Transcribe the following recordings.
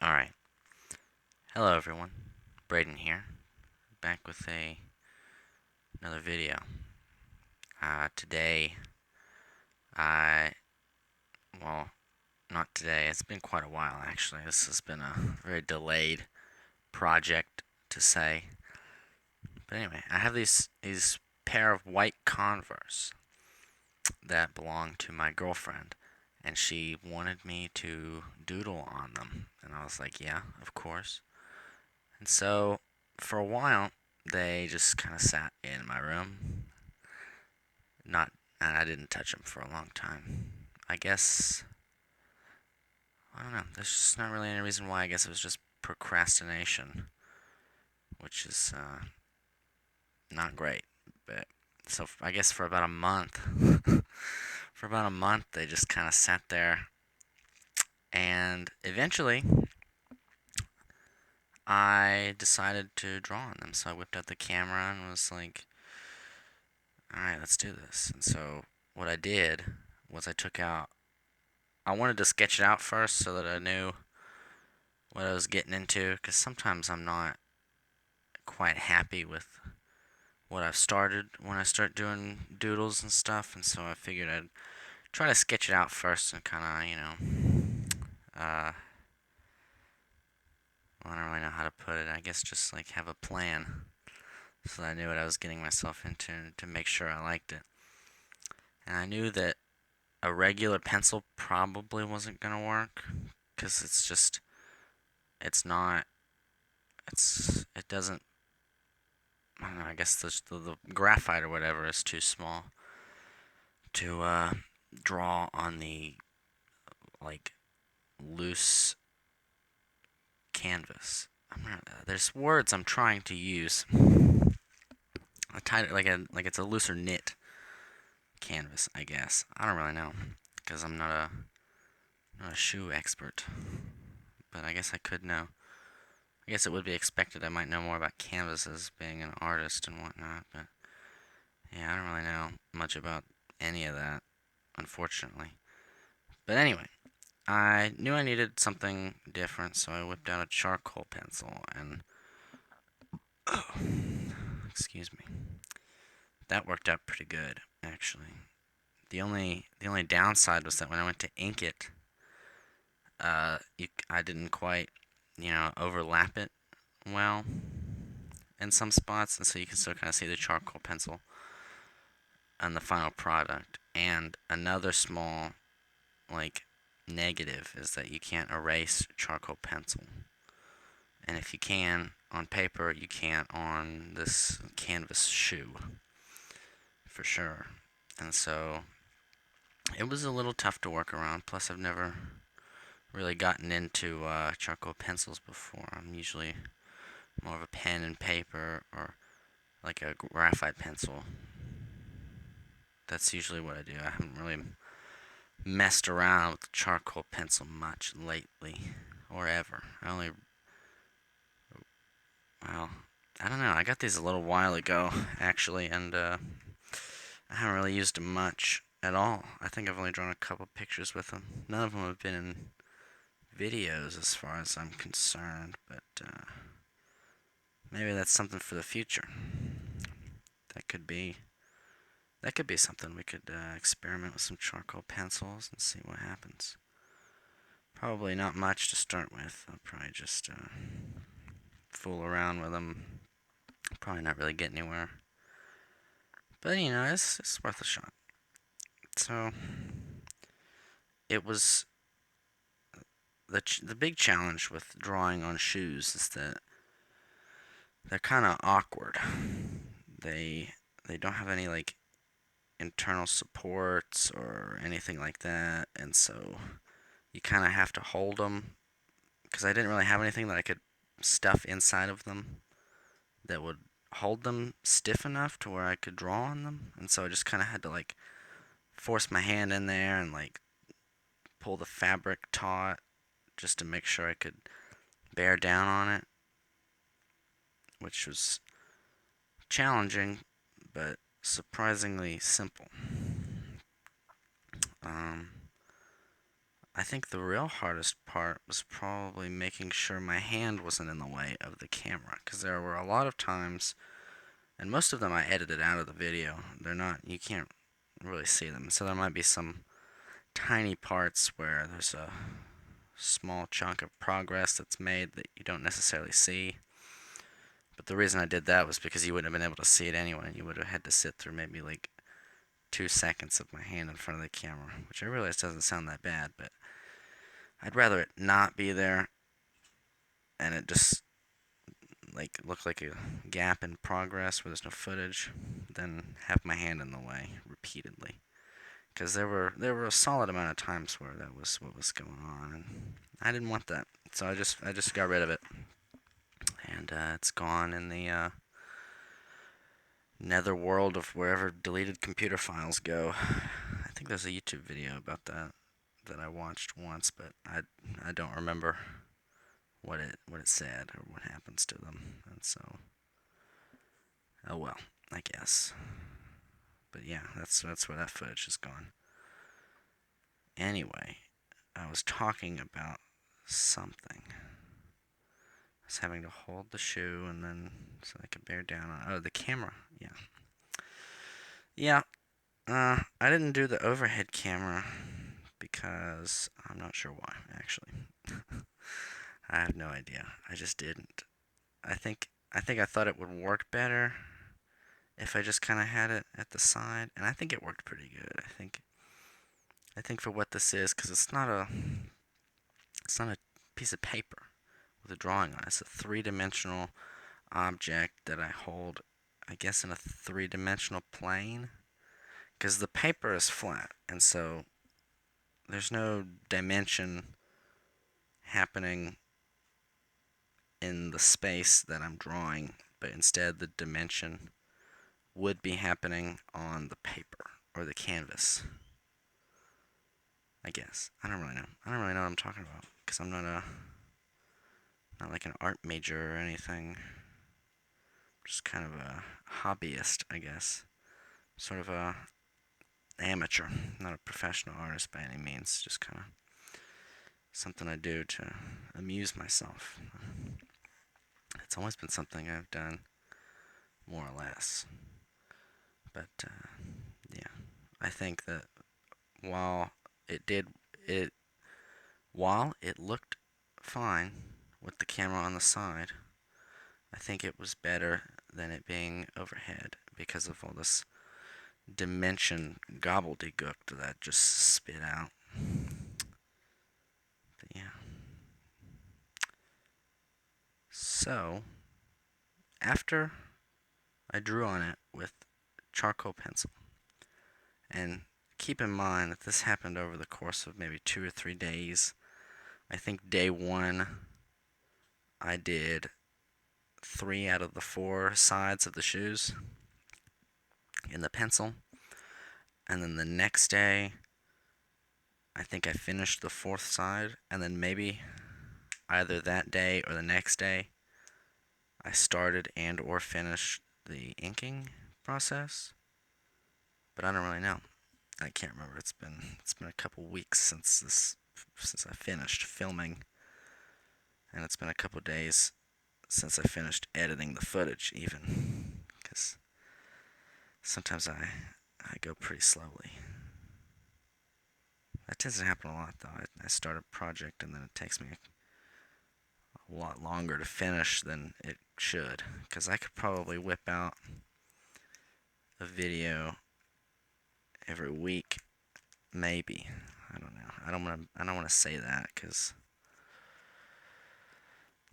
Alright. Hello everyone. Braden here. Back with another video. Today I well, not today. It's been quite a while actually. This has been a very delayed project to say. But anyway, I have these pair of white Converse that belong to my girlfriend, and she wanted me to doodle on them. And I was like, yeah, of course. And so for a while they just kind of sat in my room. Not, and I didn't touch them for a long time. I guess I don't know. There's just not really any reason why. I guess it was just procrastination, which is not great. But so I guess for about a month, they just kind of sat there, and eventually I decided to draw on them. So I whipped out the camera and was like, "All right, let's do this." And so what I did was I wanted to sketch it out first so that I knew what I was getting into, because sometimes I'm not quite happy with what I've started when I start doing doodles and stuff, and so I figured I'd try to sketch it out first and kind of, well, I don't really know how to put it. I guess just like have a plan so that I knew what I was getting myself into to make sure I liked it. And I knew that a regular pencil probably wasn't gonna work because it's not, it doesn't, I don't know, I guess the graphite or whatever is too small to draw on the like loose canvas. There's words I'm trying to use. I tied it like it's a looser knit canvas, I guess. I don't really know because I'm not a shoe expert, but I guess I could know. I guess it would be expected I might know more about canvases being an artist and whatnot, but yeah, I don't really know much about any of that, unfortunately. But anyway, I knew I needed something different, so I whipped out a charcoal pencil and excuse me. That worked out pretty good, actually. The only downside was that when I went to ink it, I didn't quite, overlap it well in some spots, and so you can still kind of see the charcoal pencil on the final product. And another small, like, negative is that you can't erase charcoal pencil. And if you can on paper, you can't on this canvas shoe, for sure. And so it was a little tough to work around. Plus, I've never really gotten into charcoal pencils before. I'm usually more of a pen and paper or like a graphite pencil. That's usually what I do. I haven't really messed around with the charcoal pencil much lately or ever. Well, I don't know. I got these a little while ago, actually, and I haven't really used them much at all. I think I've only drawn a couple pictures with them. None of them have been in videos as far as I'm concerned, but maybe that's something for the future. That could be that could be something. We could experiment with some charcoal pencils and see what happens. Probably not much to start with. I'll probably just fool around with them. Probably not really get anywhere. But it's worth a shot. So it was the big challenge with drawing on shoes is that they're kind of awkward. They they don't have any like internal supports or anything like that, and so you kind of have to hold them because I didn't really have anything that I could stuff inside of them that would hold them stiff enough to where I could draw on them, and so I just kind of had to like force my hand in there and like pull the fabric taut just to make sure I could bear down on it, which was challenging but surprisingly simple. Um, I think the real hardest part was probably making sure my hand wasn't in the way of the camera, because there were a lot of times, and most of them I edited out of the video. They're not, you can't really see them. So there might be some tiny parts where there's a small chunk of progress that's made that you don't necessarily see. But the reason I did that was because you wouldn't have been able to see it anyway, and you would have had to sit through maybe like 2 seconds of my hand in front of the camera, which I realize doesn't sound that bad, but I'd rather it not be there and it just like look like a gap in progress where there's no footage than have my hand in the way repeatedly. Because there were a solid amount of times where that was what was going on, and I didn't want that, so I just got rid of it, and it's gone in the nether world of wherever deleted computer files go. I think there's a YouTube video about that I watched once, but I don't remember what it said or what happens to them, and so oh well, I guess. But yeah, that's where that footage is gone. Anyway, I was talking about something. I was having to hold the shoe and then so I could bear down on. Oh, the camera. Yeah. Yeah. I didn't do the overhead camera because I'm not sure why, actually. I have no idea. I just didn't. I think I thought it would work better if I just kind of had it at the side, and I think it worked pretty good. I think for what this is, because it's not a piece of paper with a drawing on it. It's a three-dimensional object that I hold, I guess, in a three-dimensional plane. Because the paper is flat, and so there's no dimension happening in the space that I'm drawing, but instead the dimension would be happening on the paper or the canvas. I guess. I don't really know. I don't really know what I'm talking about because I'm not like an art major or anything. Just kind of a hobbyist, I guess. Sort of a amateur, not a professional artist by any means. Just kind of something I do to amuse myself. It's always been something I've done more or less. But yeah, I think that while it did it while it looked fine with the camera on the side, I think it was better than it being overhead because of all this dimension gobbledygook that I just spit out. But yeah. So, after I drew on it with charcoal pencil, and keep in mind that this happened over the course of maybe 2 or 3 days. I think day one, I did 3 out of the 4 sides of the shoes in the pencil. And then the next day, I think I finished the 4th side. And then maybe either that day or the next day, I started and or finished the inking process. But I don't really know. I can't remember. It's been a couple weeks since I finished filming, and it's been a couple days since I finished editing the footage, even, because sometimes I go pretty slowly. That tends to happen a lot, though. I start a project and then it takes me a lot longer to finish than it should, because I could probably whip out a video every week, maybe. I don't know. I don't want to say that because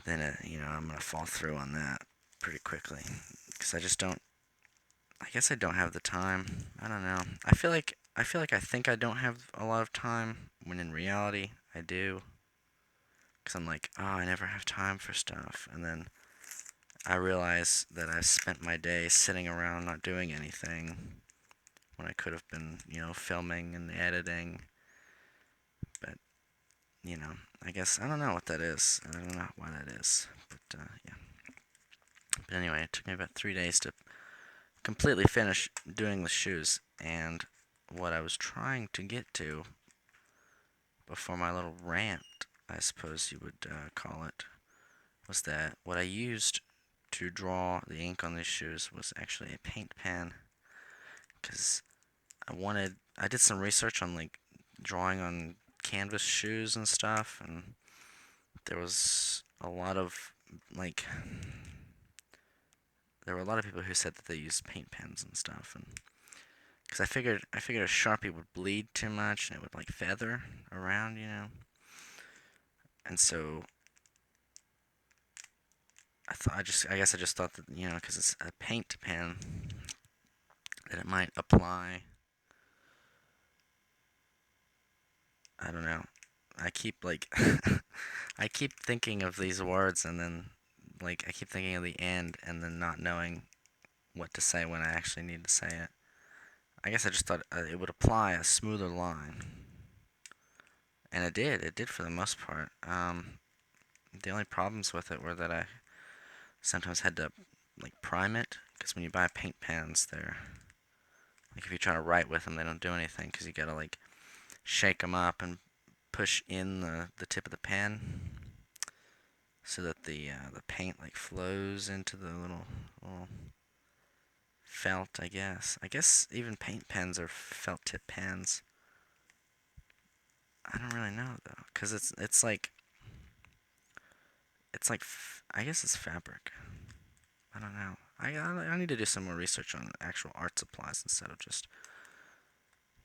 then I'm gonna fall through on that pretty quickly. Because I just don't. I guess I don't have the time. I don't know. I think I don't have a lot of time when in reality I do. Because I'm like, oh, I never have time for stuff, and then I realize that I've spent my day sitting around not doing anything when I could have been, filming and editing. But I guess I don't know what that is. I don't know why that is. But yeah. But anyway, it took me about 3 days to completely finish doing the shoes. And what I was trying to get to before my little rant, I suppose you would call it, was that what I used to draw the ink on these shoes was actually a paint pen, because I did some research on like drawing on canvas shoes and stuff, and there was a lot of like there were a lot of people who said that they used paint pens and stuff, and because I figured a Sharpie would bleed too much and it would like feather around, and so I guess I just thought that, because it's a paint pen, that it might apply. I don't know. I keep like I keep thinking of these words, and then like I keep thinking of the end and then not knowing what to say when I actually need to say it. I guess I just thought it would apply a smoother line, and it did. It did for the most part. The only problems with it were that I sometimes had to like prime it, because when you buy paint pens, they're like, if you try to write with them, they don't do anything, because you gotta like shake them up and push in the tip of the pen so that the paint like flows into the little felt. I guess even paint pens are felt tip pens. I don't really know though, cause it's like I guess it's fabric. I don't know. I need to do some more research on actual art supplies instead of just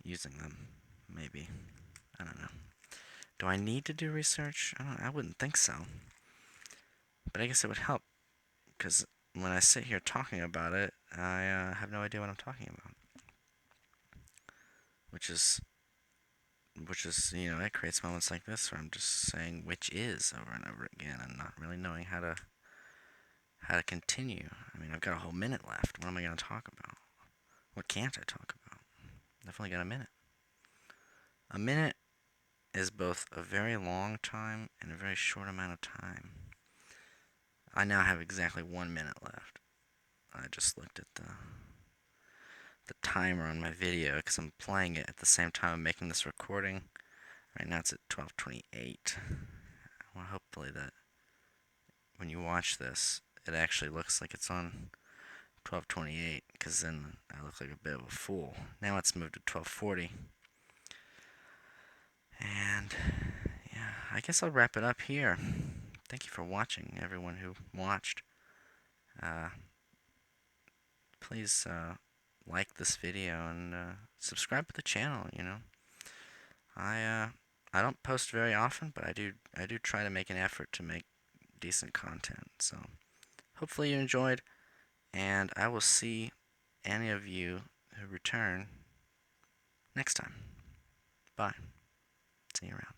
using them. Maybe. I don't know. Do I need to do research? I wouldn't think so. But I guess it would help, because when I sit here talking about it, I have no idea what I'm talking about. Which is, it creates moments like this where I'm just saying which is over and over again and not really knowing how to continue. I mean, I've got a whole minute left. What am I going to talk about? What can't I talk about? I've only got a minute. A minute is both a very long time and a very short amount of time. I now have exactly 1 minute left. I just looked at the timer on my video because I'm playing it at the same time I'm making this recording. Right now it's at 12:28. Well, hopefully that when you watch this, it actually looks like it's on 12:28, because then I look like a bit of a fool. Now it's moved to 12:40. And yeah, I guess I'll wrap it up here. Thank you for watching, everyone who watched. Please like this video and subscribe to the channel. I don't post very often, but I do try to make an effort to make decent content. So hopefully you enjoyed, and I will see any of you who return next time. Bye. See you around.